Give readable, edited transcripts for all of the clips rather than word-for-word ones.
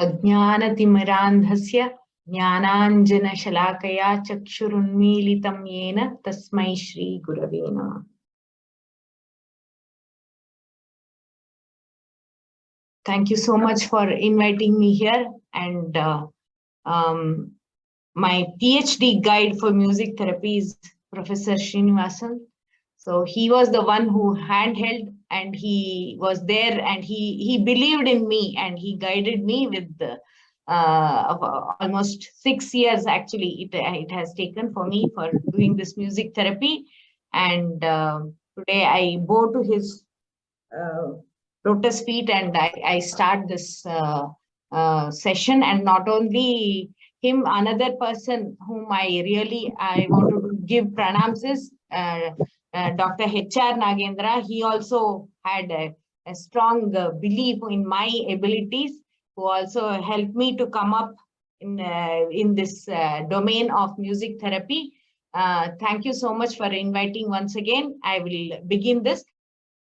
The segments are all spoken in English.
अज्ञानतिमिरान्धस्य ज्ञानाञ्जनशलाकया चक्षुरुन्मीलितं येन तस्मै श्रीगुरवे नमः. Thank you so much for inviting me here, and my PhD guide for music therapy is Professor Srinivasan. So he was the one who handheld, and he was there, and he believed in me, and he guided me with almost 6 years. Actually, it has taken for me for doing this music therapy, and today I bow to his lotus feet, and I start this session. And not only him, another person whom I want to give pranams is Dr. H.R. Nagendra. He also had a strong belief in my abilities, who also helped me to come up in this domain of music therapy. Thank you so much for inviting once again. I will begin this.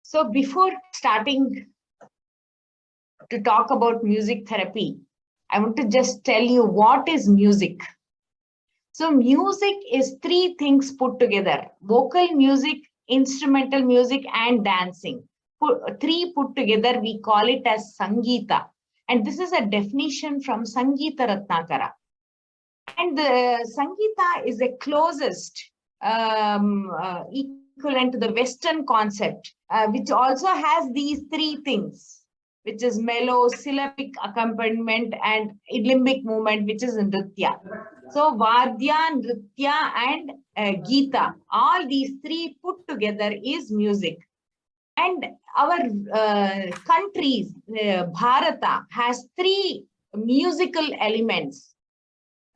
So before starting to talk about music therapy, I want to just tell you what is music. So music is 3 things put together: vocal music, instrumental music, and dancing. 3 put together, we call it as Sangeeta. And this is a definition from Sangeeta Ratnakara. And the Sangeeta is the closest equivalent to the Western concept, which also has these 3 things, which is mellow-syllabic accompaniment and limbic movement, which is Nritya. So Vardya, Nritya, and Geeta, all these 3 put together is music. And our countries, Bharata, has 3 musical elements,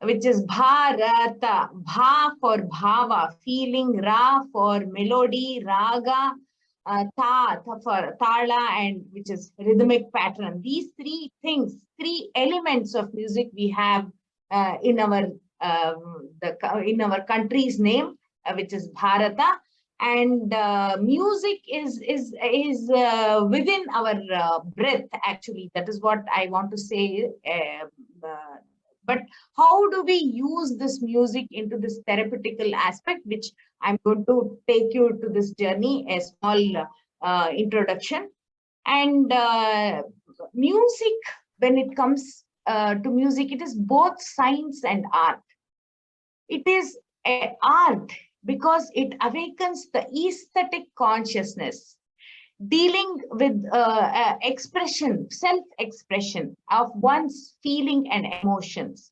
which is Bharata, Bha for Bhava, feeling, Ra for melody, Raga, Ta for Tala, and which is rhythmic pattern. These 3 things, 3 elements of music we have in our country's name, which is Bharata. And music is within our breath. Actually, that is what I want to say. But how do we use this music into this therapeutical aspect, which I'm going to take you to this journey, a small introduction. And music, when it comes to music, it is both science and art. It is an art because it awakens the aesthetic consciousness, dealing with expression, self-expression of one's feeling and emotions.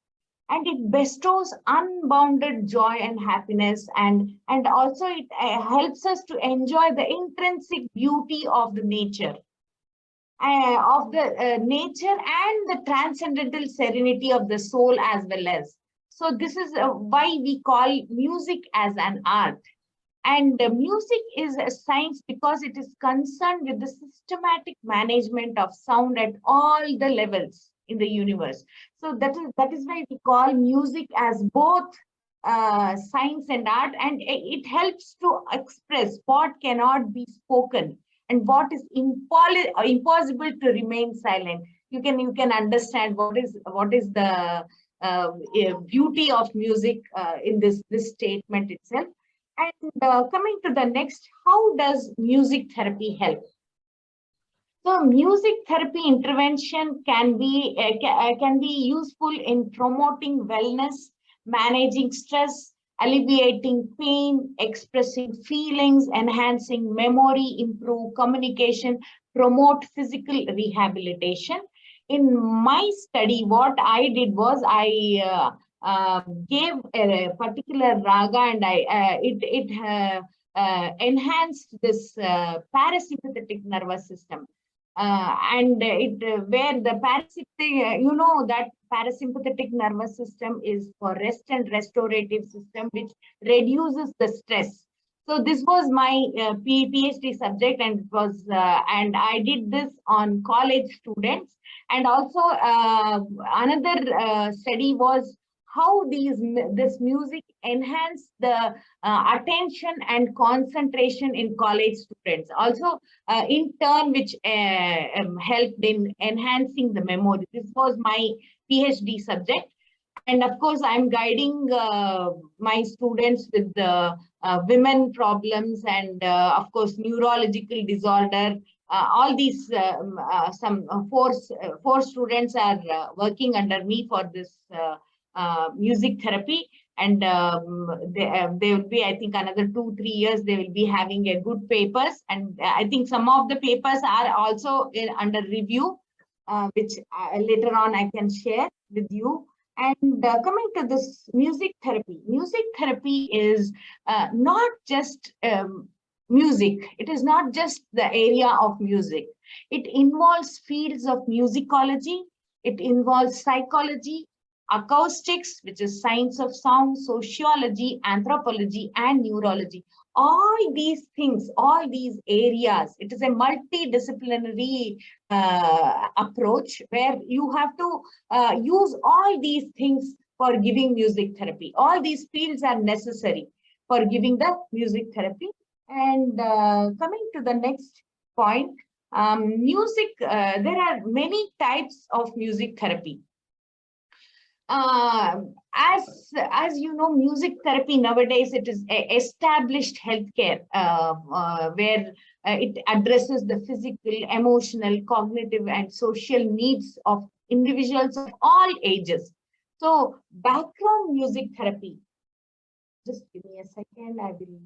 And it bestows unbounded joy and happiness, and also it helps us to enjoy the intrinsic beauty of the nature, nature and the transcendental serenity of the soul as well as. So this is why we call music as an art. And music is a science because it is concerned with the systematic management of sound at all the levels in the universe. So that is why we call music as both science and art, and it helps to express what cannot be spoken and what is impossible to remain silent. You can understand what is the beauty of music in this statement itself. And coming to the next, how does music therapy help? So music therapy intervention can be useful in promoting wellness, managing stress, alleviating pain, expressing feelings, enhancing memory, improve communication, promote physical rehabilitation. In my study, what I did was I gave a particular raga, and it enhanced this parasympathetic nervous system, and where the parasympathetic, that parasympathetic nervous system is for rest and restorative system, which reduces the stress. So this was my PhD subject, and it was and I did this on college students. And also another study was how this music enhance the attention and concentration in college students. Also, in turn, which helped in enhancing the memory. This was my PhD subject. And of course, I'm guiding my students with the women problems and, of course, neurological disorder. All these, four students are working under me for this music therapy. And they will be, I think, another 2-3 years, they will be having a good papers. And I think some of the papers are also under review, which later on I can share with you. And coming to this music therapy is not just music. It is not just the area of music. It involves fields of musicology. It involves psychology, acoustics, which is science of sound, sociology, anthropology, and neurology. All these things, all these areas, it is a multidisciplinary approach where you have to use all these things for giving music therapy. All these fields are necessary for giving the music therapy. And coming to the next point, music, there are many types of music therapy. As you know, music therapy nowadays, it is a established healthcare where it addresses the physical, emotional, cognitive, and social needs of individuals of all ages. So, background music therapy. Just give me a second. I will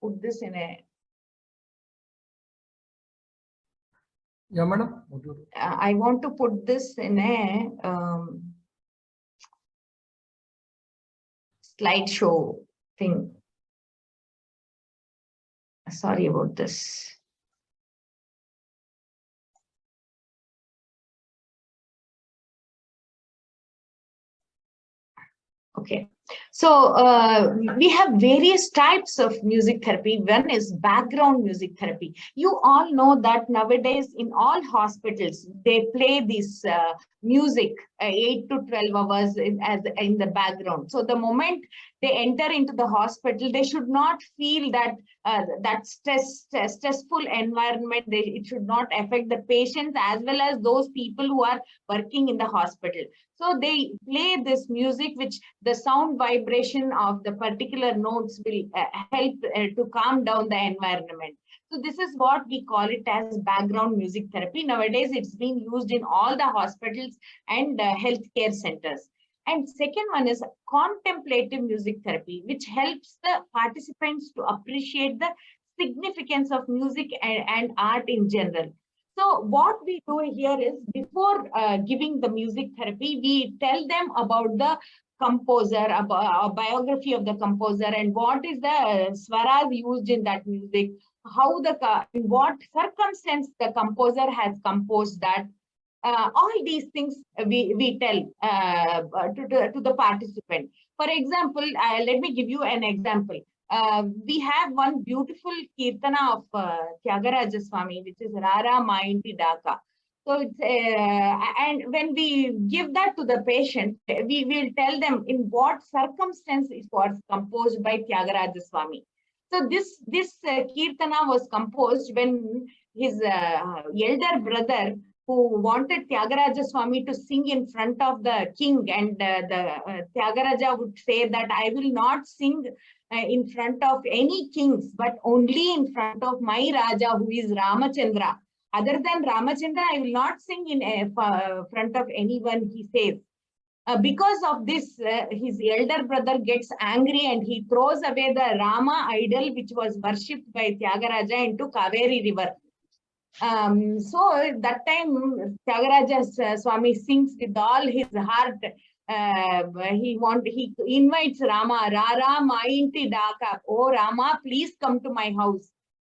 put this in a. Yeah, madam. I want to put this in a. Slideshow thing. Sorry about this. Okay. So we have various types of music therapy. One is background music therapy. You all know that nowadays in all hospitals, they play this music 8 to 12 hours in the background. So the moment they enter into the hospital, they should not feel that that stressful environment. It should not affect the patients as well as those people who are working in the hospital. So they play this music, which the sound vibration of the particular notes will help to calm down the environment. So this is what we call it as background music therapy. Nowadays, it's being used in all the hospitals and healthcare centers. And second one is contemplative music therapy, which helps the participants to appreciate the significance of music and art in general. So what we do here is, before giving the music therapy, we tell them about the composer, about a biography of the composer, and what is the swaras used in that music, how in what circumstance the composer has composed that. All these things we tell to the participant. For example, let me give you an example. We have one beautiful kirtana of Tyagaraja Swami, which is Rara Ma Inti Daka. So it's and when we give that to the patient, we will tell them in what circumstance it was composed by Tyagaraja Swami. So this kirtana was composed when his elder brother, who wanted Tyagaraja Swami to sing in front of the king, and Tyagaraja would say that I will not sing in front of any kings, but only in front of my Raja, who is Ramachandra. Other than Ramachandra, I will not sing in front of anyone, he says. Because of this, his elder brother gets angry and he throws away the Rama idol, which was worshipped by Tyagaraja, into Kaveri river. So that time Tyagaraja Swami sings with all his heart. He invites Rama, Rara Ma Inti Daka. Oh Rama, please come to my house.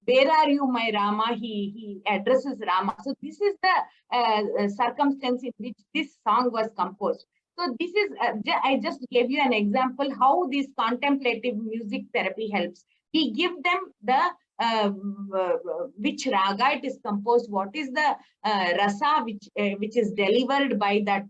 Where are you, my Rama? He addresses Rama. So this is the circumstance in which this song was composed. So this is, I just gave you an example how this contemplative music therapy helps. We give them the which raga it is composed, what is the rasa which is delivered by that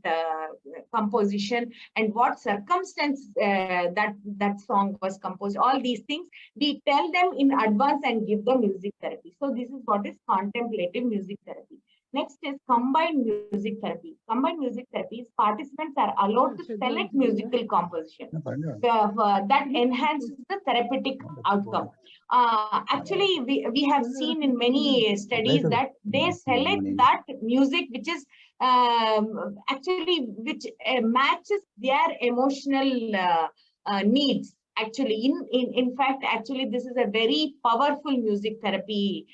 composition, and what circumstance that song was composed. All these things we tell them in advance and give them music therapy. So this is what is contemplative music therapy. Next is combined music therapy. Combined music therapy is participants are allowed to select musical composition that enhances the therapeutic outcome. Actually, we have seen in many studies that they select that music which is actually which matches their emotional needs. Actually, in fact, actually, this is a very powerful music therapy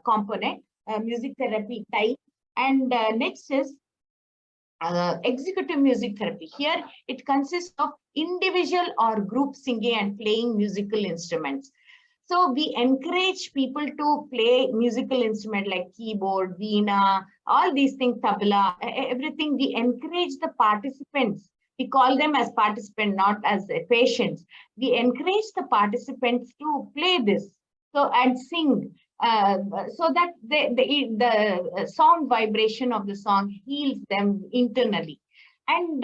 component. Music therapy type. And next is executive music therapy. Here it consists of individual or group singing and playing musical instruments. So we encourage people to play musical instrument like keyboard, veena, all these things, tabla, everything. We encourage the participants. We call them as participants, not as patients. We encourage the participants to play this and sing. So that the sound vibration of the song heals them internally. And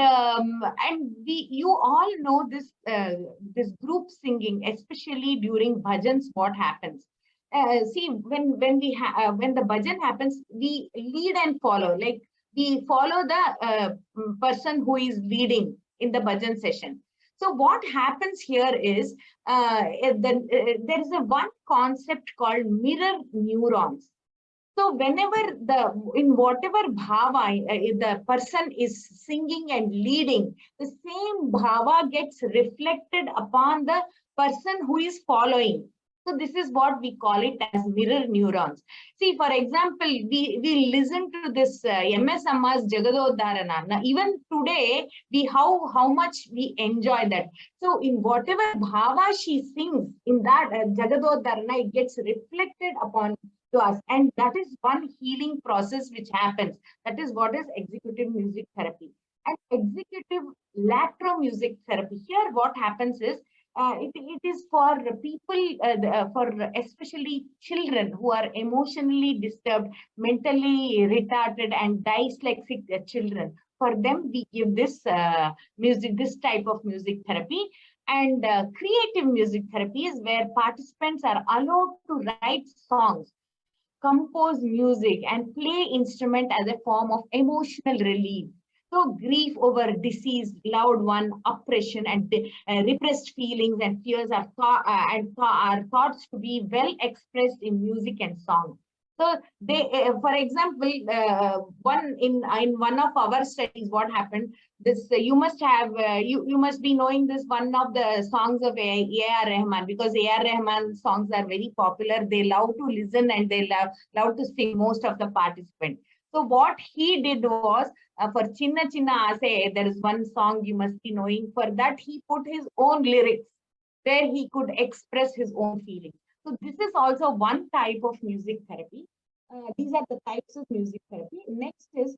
you all know this this group singing, especially during bhajans. What happens? See, when the bhajan happens, we lead and follow. Like we follow the person who is leading in the bhajan session. So what happens here is there is a one concept called mirror neurons. So whenever in whatever bhava the person is singing and leading, the same bhava gets reflected upon the person who is following. So this is what we call it as mirror neurons. See, for example, we listen to this MS Amma's Jagadodharana. Now, even today, how much we enjoy that. So in whatever bhava she sings in that Jagadodharana, it gets reflected upon to us, and that is one healing process which happens. That is what is executive music therapy. And executive electro music therapy, here what happens is it is for people, for especially children who are emotionally disturbed, mentally retarded, and dyslexic children. For them, we give this this type of music therapy. And creative music therapy is where participants are allowed to write songs, compose music, and play instrument as a form of emotional relief. So grief over deceased loved one, oppression, and repressed feelings and fears are thought to be well expressed in music and song. So they, for example, one in one of our studies, what happened? This you must have you must be knowing this one of the songs of A.R. Rahman, because A.R. Rahman songs are very popular. They love to listen and they love to sing, most of the participants. So what he did was for Chinna Chinna Ase, there is one song you must be knowing. For that, he put his own lyrics where he could express his own feelings. So this is also one type of music therapy. These are the types of music therapy. Next is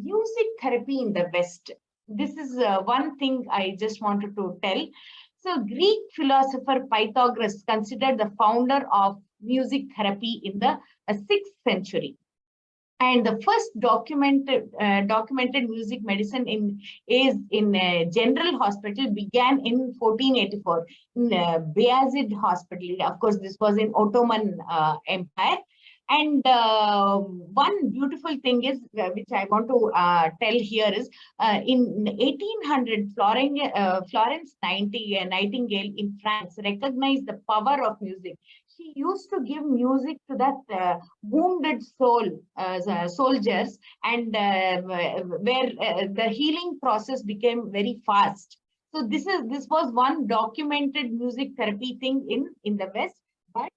music therapy in the West. This is one thing I just wanted to tell. So Greek philosopher Pythagoras considered the founder of music therapy in the 6th century. And the first documented music medicine in General Hospital began in 1484 in Bayezid Hospital. Of course, this was in Ottoman Empire. And one beautiful thing is, which I want to tell here is, in 1800, Florence Nightingale in France recognized the power of music. She used to give music to that wounded soldiers, and where the healing process became very fast. So this was one documented music therapy thing in the West. But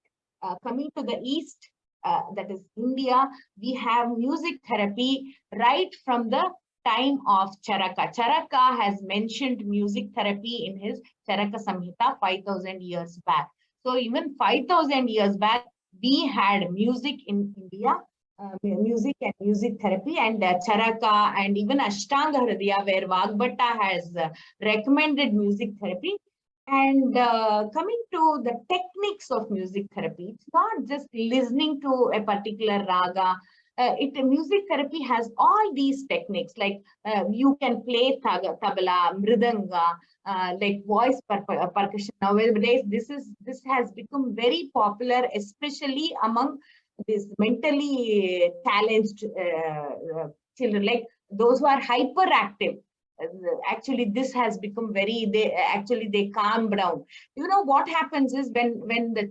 coming to the East, that is India, we have music therapy right from the time of Charaka. Charaka has mentioned music therapy in his Charaka Samhita 5,000 years back. So even 5,000 years back, we had music in India, music and music therapy, and Charaka, and even Ashtanga Hridaya, where Vagbhatta has recommended music therapy. And coming to the techniques of music therapy, it's not just listening to a particular raga. Music therapy has all these techniques, like you can play tabla, mridanga, like voice percussion. Nowadays, this has become very popular, especially among these mentally challenged children, like those who are hyperactive. Actually this has become very, they calm down. You know what happens is, when the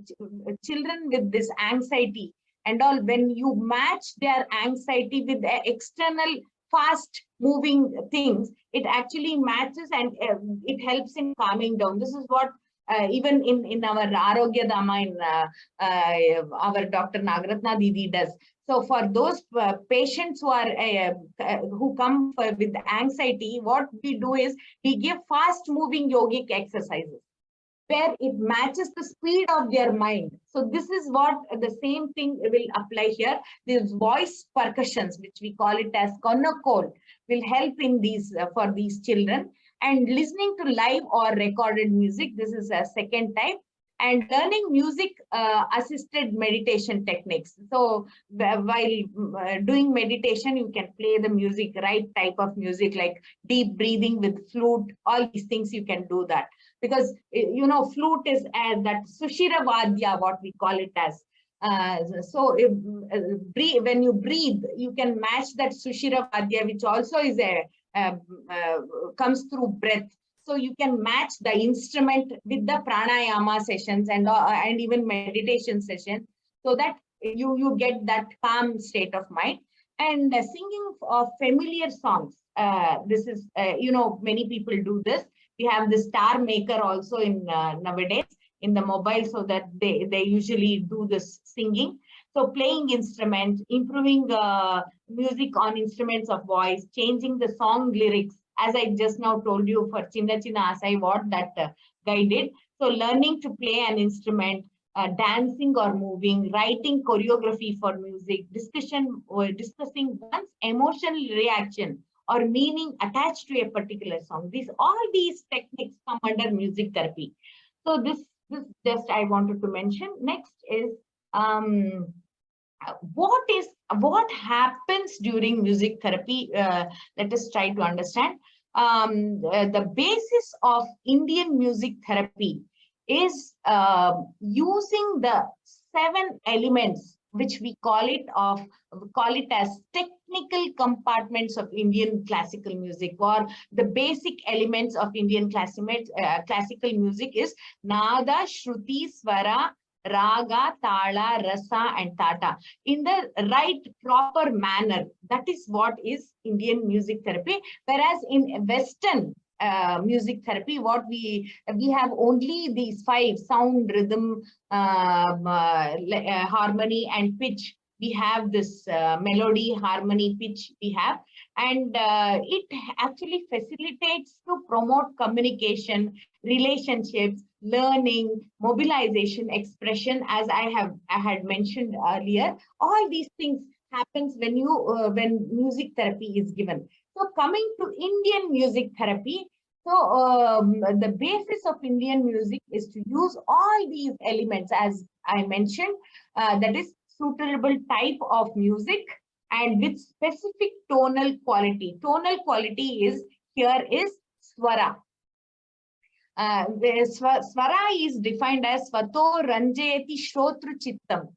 children with this anxiety and all, when you match their anxiety with the external fast moving things, it actually matches, and it helps in calming down. This is what even in our Arogya Dama, in our Dr. Nagaratna Didi does. So for those patients who come with anxiety, what we do is we give fast moving yogic exercises where it matches the speed of their mind. So this is what the same thing will apply here. These voice percussions, which we call it as konakol, will help in these for these children. And listening to live or recorded music, this is a second type. And learning music assisted meditation techniques. So while doing meditation, you can play the music, right type of music, like deep breathing with flute, all these things you can do that. Because flute is that sushira vadya, what we call it as. When you breathe, you can match that sushira vadya, which also is uh, uh, comes through breath. So you can match the instrument with the pranayama sessions and even meditation sessions, so that you get that calm state of mind. And singing of familiar songs. This is many people do this. We have the star maker also in nowadays in the mobile, so that they usually do this singing. So playing instruments, improving music on instruments of voice, changing the song lyrics, as I just now told you for Chinna Chinna Asai, what that guy did. So learning to play an instrument, dancing or moving, writing choreography for music, discussing one's emotional reaction or meaning attached to a particular song. All these techniques come under music therapy. So this just I wanted to mention. Next is um, what happens during music therapy. Let us try to understand. The basis of Indian music therapy is using the 7 elements, which we call it as technical compartments of Indian classical music, or the basic elements of Indian classical music is nada, shruti, swara, raga, tala, rasa, and tata, in the right proper manner. That is what is Indian music therapy. Whereas in Western music therapy, what we have only these 5: sound, rhythm, harmony, and pitch. We have this melody, harmony, pitch we have, and it actually facilitates to promote communication, relationships, learning, mobilization, expression, as I had mentioned earlier. All these things happens when music therapy is given. So coming to Indian music therapy, so the basis of Indian music is to use all these elements, as I mentioned, that is suitable type of music and with specific tonal quality. Tonal quality is swara. Swara is defined as swato ranjayati shrotru chittam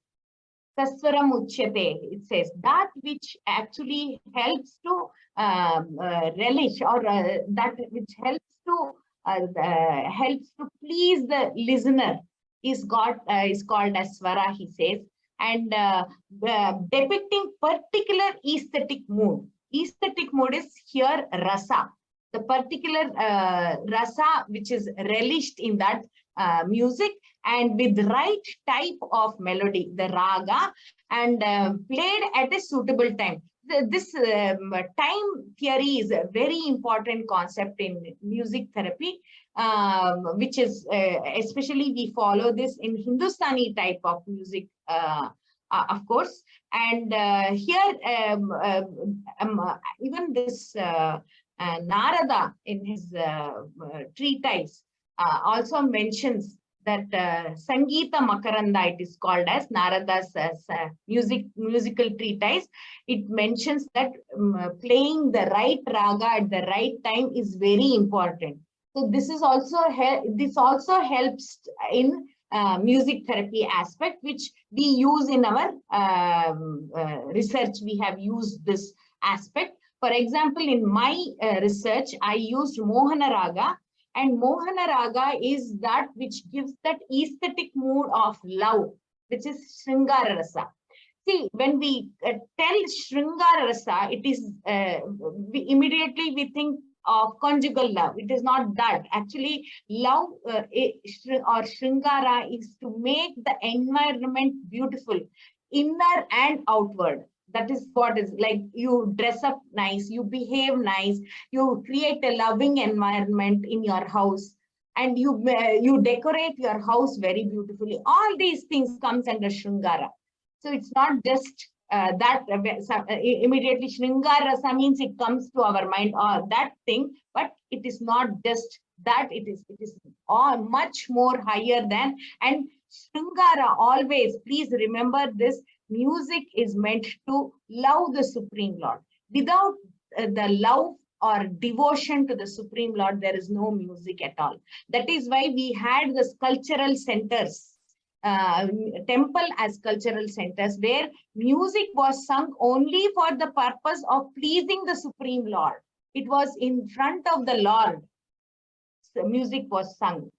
taswaram uchyate. It says that which actually helps to relish, or that which helps to please the listener is called as swara, he says. And depicting particular aesthetic mood. Aesthetic mood is here rasa, the particular rasa which is relished in that music, and with right type of melody, the raga, and played at a suitable time. This time theory is a very important concept in music therapy, which is especially we follow this in Hindustani type of music, of course. And here even this Narada in his treatise also mentions that Sangeeta Makaranda, it is called as Narada's musical treatise. It mentions that playing the right raga at the right time is very important. So this also helps in music therapy aspect, which we use in our research. We have used this aspect. For example, in my research, I used Mohana Raga, and Mohana Raga is that which gives that aesthetic mood of love, which is Shringara Rasa. See, when we tell Shringara Rasa, it is immediately we think of conjugal love. It is not that. Actually, love or Shringara is to make the environment beautiful, inner and outward. That is what is like. You dress up nice, you behave nice, you create a loving environment in your house, and you decorate your house very beautifully. All these things comes under Shringara. So it's not just that immediately Shringara Rasa means it comes to our mind or that thing, but it is not just that. It is all much more higher than. And Shringara always, please remember this, music is meant to love the Supreme Lord. Without the love or devotion to the Supreme Lord, there is no music at all. That is why we had the cultural centers, temple as cultural centers, where music was sung only for the purpose of pleasing the Supreme Lord. It was in front of the Lord. So music was sung.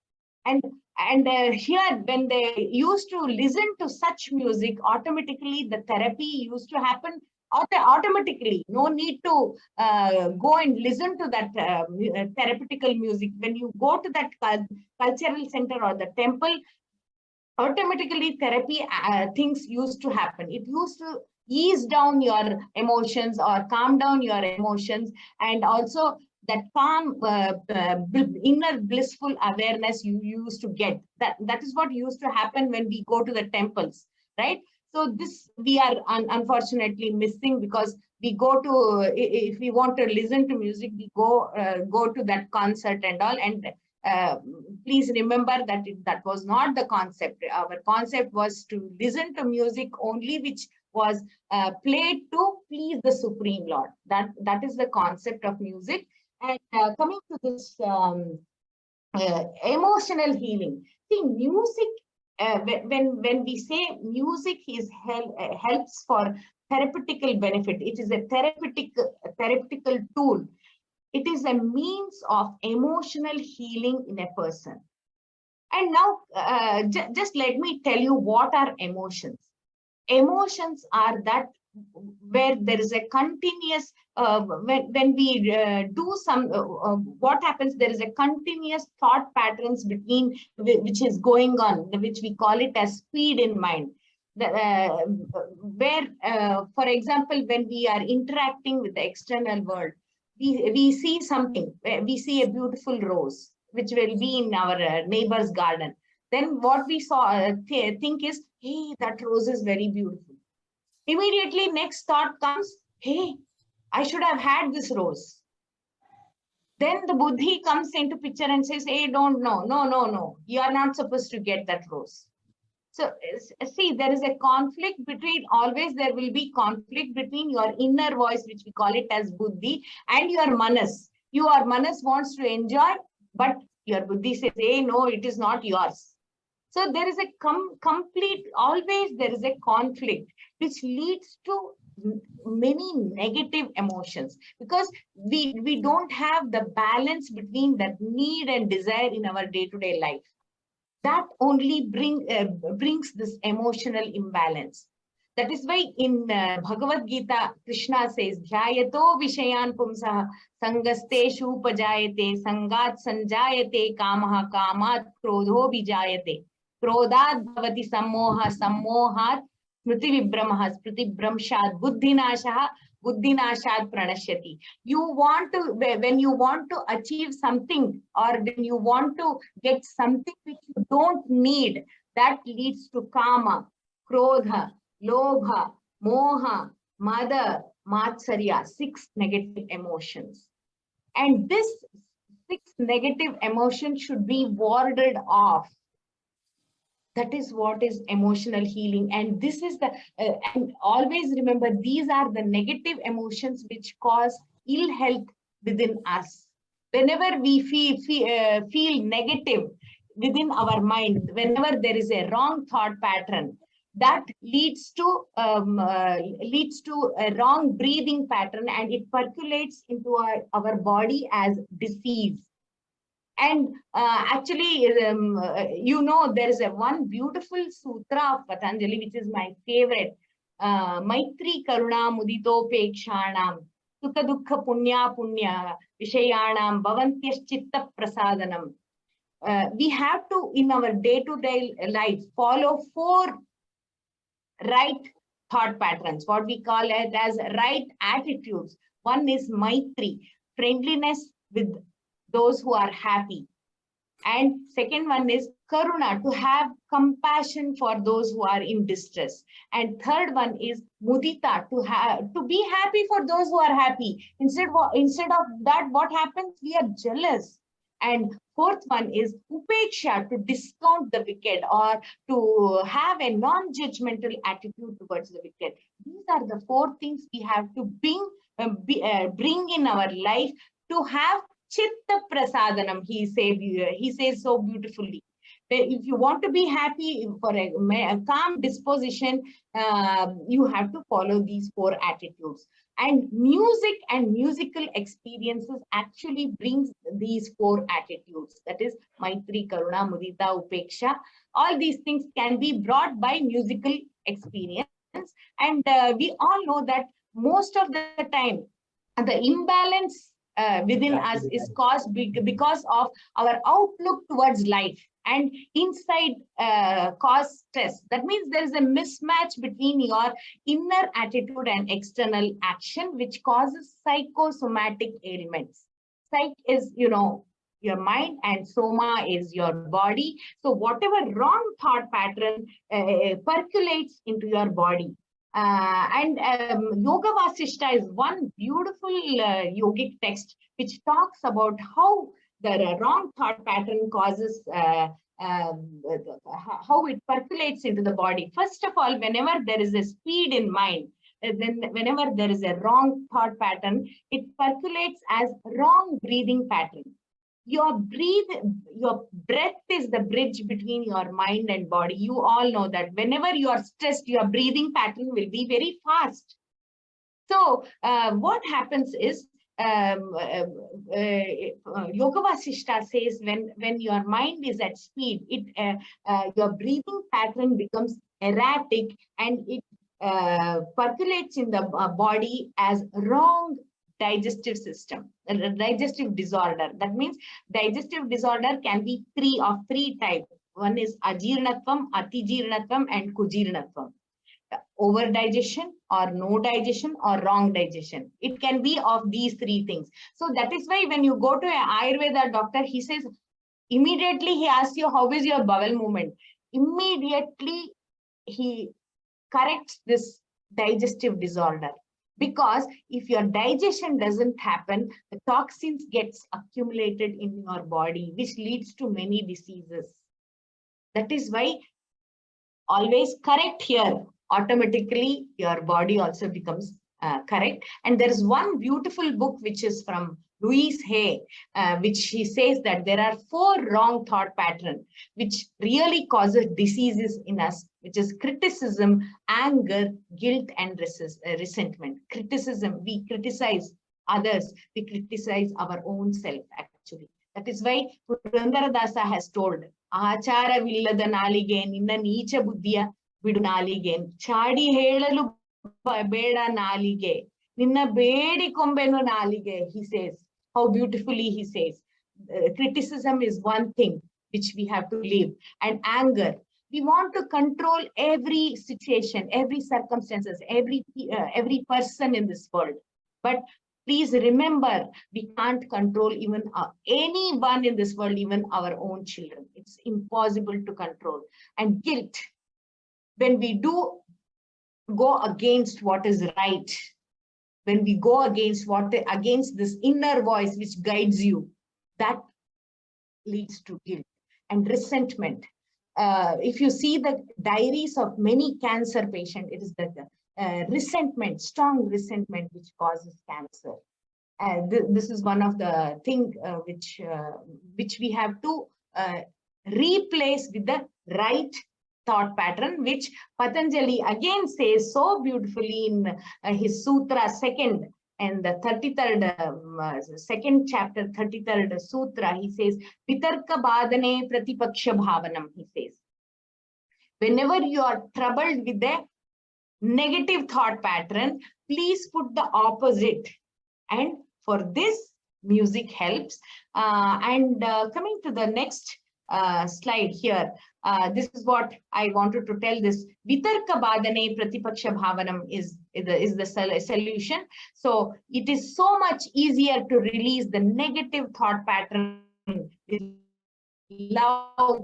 And here, when they used to listen to such music, automatically the therapy used to happen automatically. No need to go and listen to that therapeutical music. When you go to that cultural center or the temple, automatically therapy things used to happen. It used to ease down your emotions or calm down your emotions, and also that calm inner blissful awareness you used to get. That is what used to happen when we go to the temples, right? So this we are unfortunately missing, because we go to, if we want to listen to music, we go to that concert and all. And please remember that that was not the concept. Our concept was to listen to music only which was played to please the Supreme Lord. That is the concept of music. And coming to this emotional healing, see, music, when we say music is helps for therapeutical benefit, it is a therapeutical tool. It is a means of emotional healing in a person. And now, just let me tell you what are emotions. Emotions are that where there is a continuous, when we do some, what happens, there is a continuous thought patterns between, which is going on, which we call it as speed in mind. Where, for example, when we are interacting with the external world, we see something, we see a beautiful rose, which will be in our neighbor's garden. Then what we think is, hey, that rose is very beautiful. Immediately next thought comes, hey, I should have had this rose. Then the buddhi comes into picture and says, hey, no, you are not supposed to get that rose. So see, there is a conflict between, always there will be conflict between your inner voice, which we call it as buddhi, and your manas. Your manas wants to enjoy, but your buddhi says, hey, no, it is not yours. So there is a complete, always there is a conflict, which leads to many negative emotions, because we don't have the balance between that need and desire in our day-to-day life. That only brings this emotional imbalance. That is why in Bhagavad Gita, Krishna says, Dhyayato Vishayan Pumsah Sangasteshu Pajayate Sangat Sanjayate Kamaha Kamat Krodho Vijayate Krodad Bhavati Sammoha Sammohat Smriti Vibramah Smriti Bramshad Buddhinashaha Buddhinashad Pranashyati. You want to, when you want to achieve something, or when you want to get something which you don't need, that leads to kama, krodha, lobha, moha, mada, matsarya, 6 negative emotions. And this 6 negative emotions should be warded off. That is what is emotional healing. And this is the, and always remember, these are the negative emotions which cause ill health within us. Whenever we feel negative within our mind, whenever there is a wrong thought pattern, that leads to a wrong breathing pattern, and it percolates into our body as disease. And actually, there is a one beautiful sutra of Patanjali, which is my favorite. Maitri Karuna Muditopekshanam Sukha Dukha Punya Punya Vishayanam Bhavantyas Chitta Prasadanam. We have to, in our day-to-day life, follow 4 right thought patterns, what we call it as right attitudes. One is Maitri, friendliness with those who are happy. And second one is Karuna, to have compassion for those who are in distress. And third one is Mudita, to be happy for those who are happy. Instead of that, what happens? We are jealous. And fourth one is Upeksha, to discount the wicked or to have a non-judgmental attitude towards the wicked. These are the 4 things we have to bring in our life to have Chitta Prasadanam, he says so beautifully. If you want to be happy for a calm disposition, you have to follow these 4 attitudes. And music and musical experiences actually brings these 4 attitudes. That is Maitri, Karuna, Mudita, Upeksha. All these things can be brought by musical experience. And we all know that most of the time, the imbalance within us is caused because of our outlook towards life, and inside cause stress. That means there is a mismatch between your inner attitude and external action, which causes psychosomatic ailments. Psych is, your mind, and soma is your body. So whatever wrong thought pattern percolates into your body. Yoga Vasishta is one beautiful yogic text which talks about how the wrong thought pattern causes, how it percolates into the body. First of all, whenever there is a speed in mind, then whenever there is a wrong thought pattern, it percolates as wrong breathing pattern. Your breath is the bridge between your mind and body. You all know that whenever you are stressed, your breathing pattern will be very fast. So what happens is, Yoga Vasishta says, when your mind is at speed, your breathing pattern becomes erratic, and it percolates in the body as wrong digestive system, digestive disorder. That means digestive disorder can be of three types. One is ajirnatvam, atijirnatvam, and kujirnatvam. Over digestion, or no digestion, or wrong digestion. It can be of these 3 things. So that is why when you go to an Ayurveda doctor, he says, immediately he asks you, how is your bowel movement? Immediately he corrects this digestive disorder. Because if your digestion doesn't happen, the toxins gets accumulated in your body, which leads to many diseases. That is why always correct here. Automatically, your body also becomes correct. And there is one beautiful book which is from Louise Hay, which he says that there are 4 wrong thought patterns which really causes diseases in us, which is criticism, anger, guilt, and resentment. Criticism, we criticize others, we criticize our own self actually. That is why Purandaradasa has told, Achara villada nalige, ninna neecha buddhiya bidu nalige, chadi helalu beda nalige, ninna bedi kombenu nalige, he says. How beautifully he says. Criticism is one thing which we have to live. And anger. We want to control every situation, every circumstances, every person in this world. But please remember, we can't control even anyone in this world, even our own children. It's impossible to control. And guilt. When we do go against what is right, when we go against this inner voice which guides you, that leads to guilt and resentment. If you see the diaries of many cancer patients, it is the resentment, strong resentment, which causes cancer. This is one of the things which we have to replace with the right thought pattern, which Patanjali again says so beautifully in his Sutra second and the 33rd, second chapter, 33rd Sutra. He says, Vitarka Badane Pratipaksha Bhavanam, he says. Whenever you are troubled with a negative thought pattern, please put the opposite. And for this, music helps. Coming to the next slide here, this is what I wanted to tell. This Vitarka Badane Pratipaksha Bhavanam is the solution. So it is so much easier to release the negative thought pattern with love,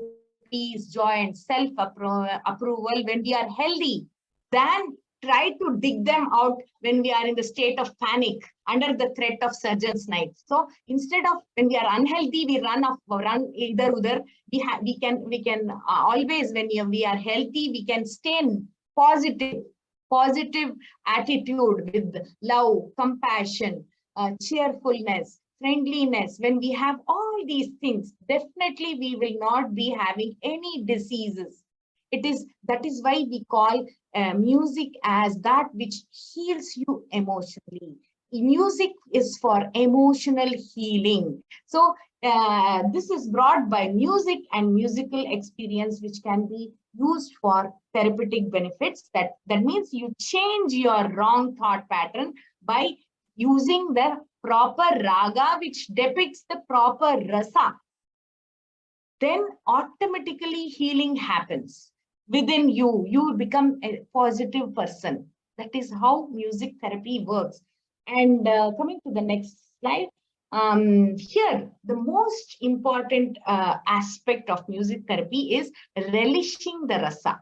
peace, joy, and self-approval when we are healthy, than try to dig them out when we are in the state of panic under the threat of surgeon's knife. So instead of when we are unhealthy, we run either other. We can always, when we are healthy, we can stay in positive attitude with love, compassion, cheerfulness, friendliness. When we have all these things, definitely we will not be having any diseases. That is why we call music as that which heals you emotionally. Music is for emotional healing. So this is brought by music and musical experience, which can be used for therapeutic benefits. That means you change your wrong thought pattern by using the proper raga, which depicts the proper rasa. Then automatically healing happens within you. You become a positive person. That is how music therapy works. And coming to the next slide, here the most important aspect of music therapy is relishing the rasa.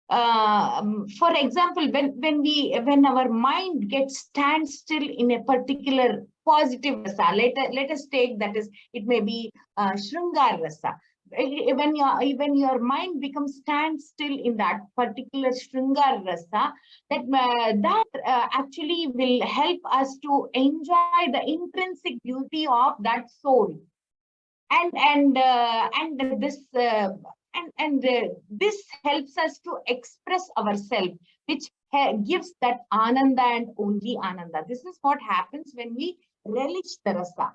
For example, when our mind gets standstill in a particular positive rasa, let us take, that is, it may be Shringar rasa. When your mind becomes standstill in that particular Shringar rasa, that actually will help us to enjoy the intrinsic beauty of that soul. This helps us to express ourselves, which gives that ananda and only ananda. This is what happens when we relish the rasa.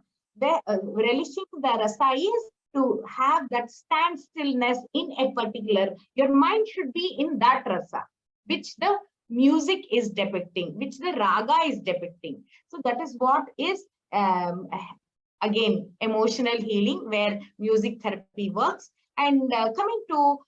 Relishing the rasa is to have that standstillness in a particular. Your mind should be in that rasa, which the music is depicting, which the raga is depicting. So that is what is again emotional healing, where music therapy works. And coming to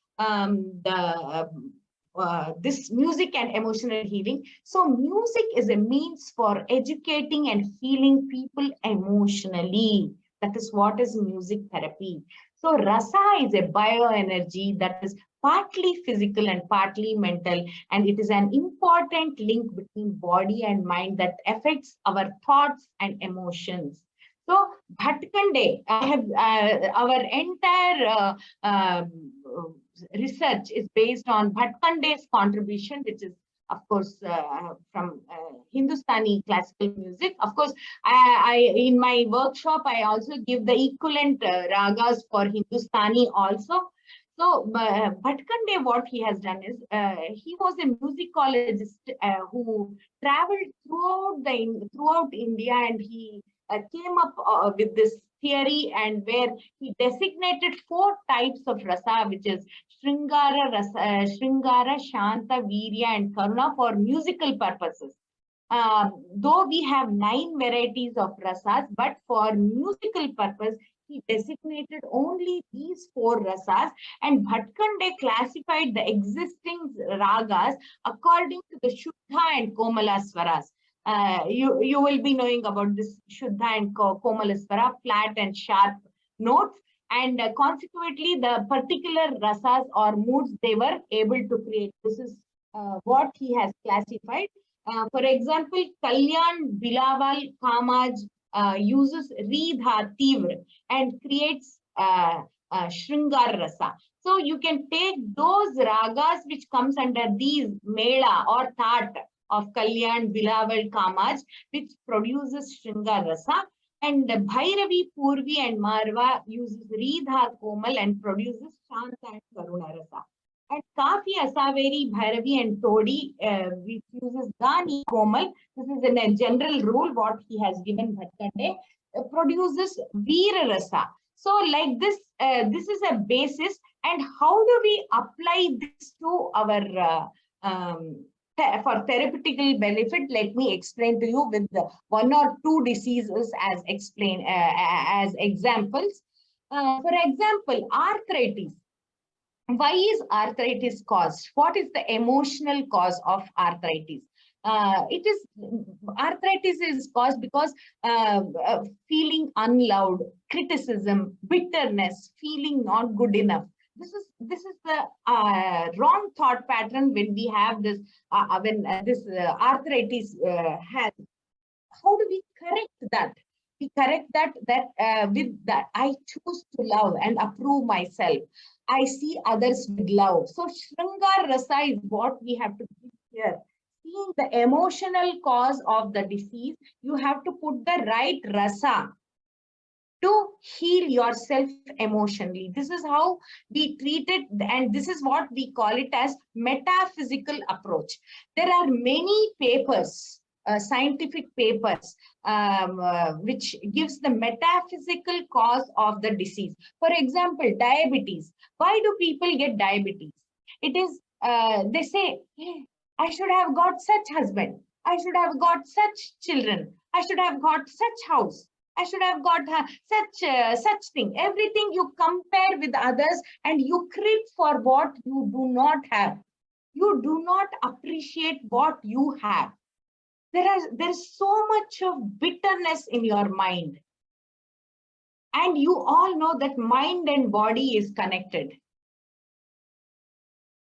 this music and emotional healing. So music is a means for educating and healing people emotionally. That is what is music therapy. So rasa is a bioenergy that is partly physical and partly mental, and it is an important link between body and mind that affects our thoughts and emotions. So Bhatkande, our entire research is based on Bhatkande's contribution, which is, of course, from Hindustani classical music. Of course, I in my workshop, I also give the equivalent ragas for Hindustani also. So Bhatkande, what he has done is, he was a musicologist who traveled throughout India, and he came up with this theory, and where he designated 4 types of rasa, which is Shringara, Shringara, Shanta, Virya, and Karuna, for musical purposes. Though we have 9 varieties of rasas, but for musical purpose, he designated only these 4 rasas, and Bhatkande classified the existing ragas according to the Shuddha and Komala swaras. You will be knowing about this Shuddha and Komala swara, flat and sharp notes, and consequently the particular rasas or moods they were able to create. This is what he has classified. For example, Kalyan, Bilawal, Kamaj, uses Ridha Tivra and creates Shringar Rasa. So you can take those ragas which comes under these Mela or Tat of Kalyan, Bilaval, Kamaj, which produces Shringar Rasa. And Bhairavi, Purvi and Marva uses Ridha Komal and produces Shanta and Karuna Rasa. And Kafi, Asaveri, Bhairavi and Todi, which uses Gani Komal, this is in a general rule what he has given Bhatkande, produces Veera Rasa. So like this, this is a basis. And how do we apply this to our for therapeutical benefit? Let me explain to you with one or two diseases as as examples. For example, arthritis. Why is arthritis caused? What is the emotional cause of arthritis? Arthritis is caused because feeling unloved, criticism, bitterness, feeling not good enough. This is the wrong thought pattern when we have this this arthritis has. How do we correct that? We correct that with that I choose to love and approve myself. I see others with love. So Shringar Rasa is what we have to do here. Seeing the emotional cause of the disease, you have to put the right rasa to heal yourself emotionally. This is how we treat it, and this is what we call it as metaphysical approach. There are many papers, scientific papers, which gives the metaphysical cause of the disease. For example, diabetes. Why do people get diabetes? It is, they say, hey, I should have got such husband. I should have got such children. I should have got such house. I should have got such thing. Everything you compare with others and you crib for what you do not have. You do not appreciate what you have. There is so much of bitterness in your mind. And you all know that mind and body is connected.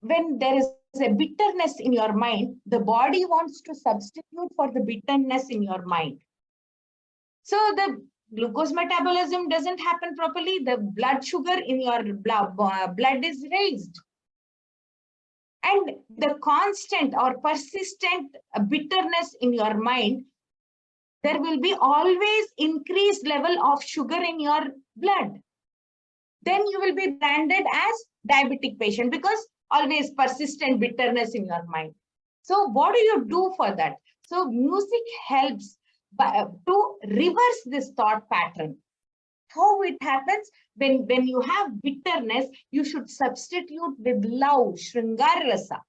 When there is a bitterness in your mind, the body wants to substitute for the bitterness in your mind. So the glucose metabolism doesn't happen properly. The blood sugar in your blood is raised. And the constant or persistent bitterness in your mind, there will be always increased level of sugar in your blood. Then you will be branded as diabetic patient because always persistent bitterness in your mind. So what do you do for that? So music helps to reverse this thought pattern. How it happens? When you have bitterness, you should substitute with love, Shringar Rasa.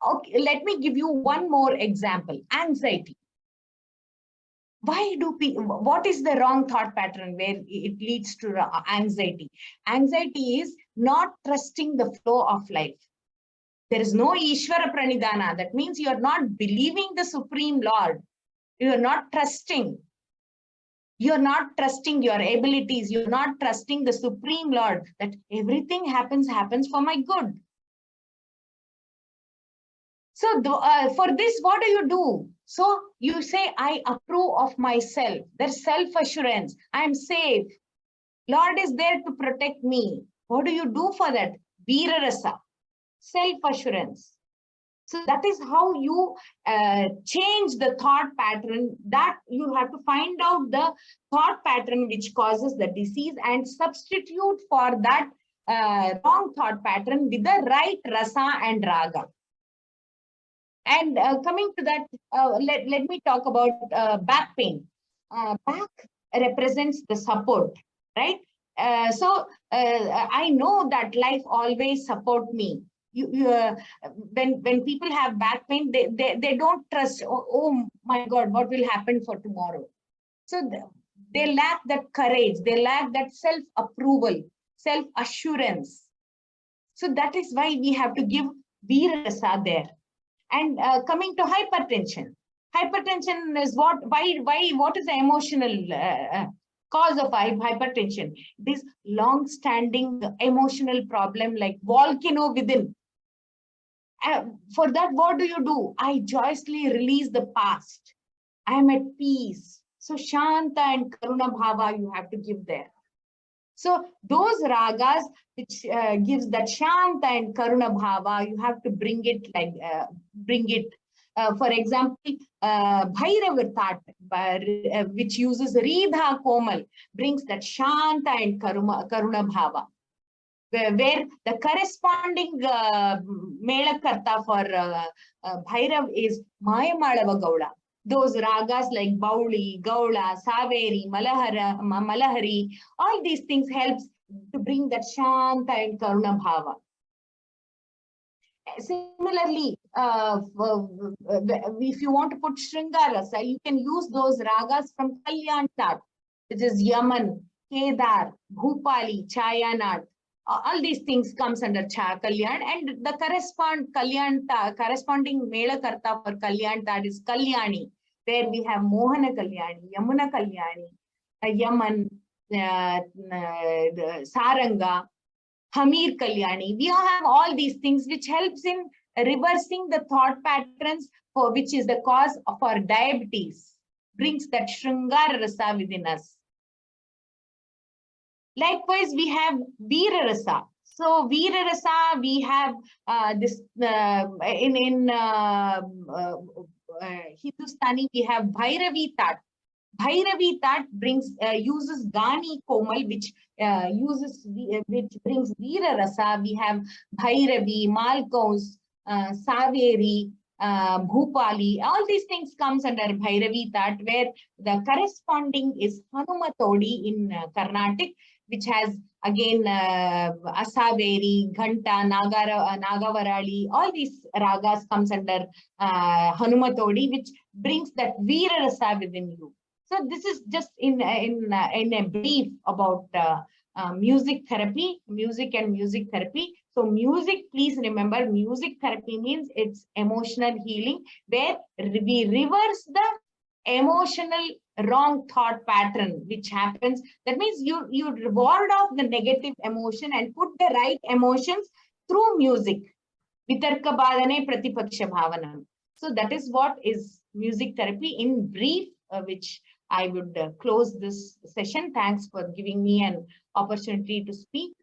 Okay, let me give you one more example. Anxiety. Why do people, what is the wrong thought pattern where it leads to anxiety? Anxiety is not trusting the flow of life. There is no Ishvara Pranidhana. That means you are not believing the Supreme Lord. You are not trusting. You are not trusting your abilities. You are not trusting the Supreme Lord that everything happens for my good. So for this, what do? So you say, I approve of myself. There's self-assurance. I'm safe. Lord is there to protect me. What do you do for that? Veera Rasa. Self-assurance. So that is how you change the thought pattern. That you have to find out the thought pattern which causes the disease and substitute for that wrong thought pattern with the right rasa and raga. And coming to that, let me talk about back pain. Back represents the support, right? So I know that life always support me. When people have back pain, they don't trust, oh my God, what will happen for tomorrow? So they lack that courage, they lack that self-approval, self-assurance. So that is why we have to give Veerasa there. And coming to hypertension. Hypertension is what is the emotional cause of hypertension? This long-standing emotional problem like volcano within. For that, what do? I joyously release the past. I am at peace. So Shanta and Karuna Bhava you have to give there. So those ragas which gives that Shanta and Karuna Bhava, you have to bring it like, bring it. For example, Bhairavar Tat, which uses Ridha Komal, brings that Shanta and Karuna Bhava. Where the corresponding Melakarta for Bhairav is Mayamalava Gauda. Those ragas like Bauli, Gaula, Saveri, Malahari, all these things helps to bring that Shanta and Karuna Bhava. Similarly, if you want to put Shringarasa, you can use those ragas from Kalyan Tat, which is Yaman, Kedar, Bhupali, Chayanat. All these things comes under Kalyan, and the corresponding Melakarta for Kalyan Tat is Kalyani, where we have Mohana Kalyani, Yamuna Kalyani, Yaman, Saranga, Hamir Kalyani. We have all these things which helps in reversing the thought patterns for which is the cause of our diabetes, brings that Shringara Rasa within us. Likewise, we have Veera Rasa. So Veera Rasa, we have this in Hindustani, we have Bhairavi Tat. Bhairavi Tat brings uses Gani Komal, which which brings Veera Rasa. We have Bhairavi, Malkaus, Saveri, Bhupali. All these things comes under Bhairavi Tat, where the corresponding is Hanumatodi in Carnatic, which has again Asaveri, Ghanta, Nagavarali. All these ragas comes under Hanumatodi, which brings that Veera Rasa within you. So this is just in a brief about music therapy, music and music therapy. So music, please remember, music therapy means it's emotional healing, where we reverse the emotional wrong thought pattern which happens. That means you ward off the negative emotion and put the right emotions through music. Vitarka badane pratipaksha bhavanam. So that is what is music therapy in brief, which I would close this session. Thanks for giving me an opportunity to speak.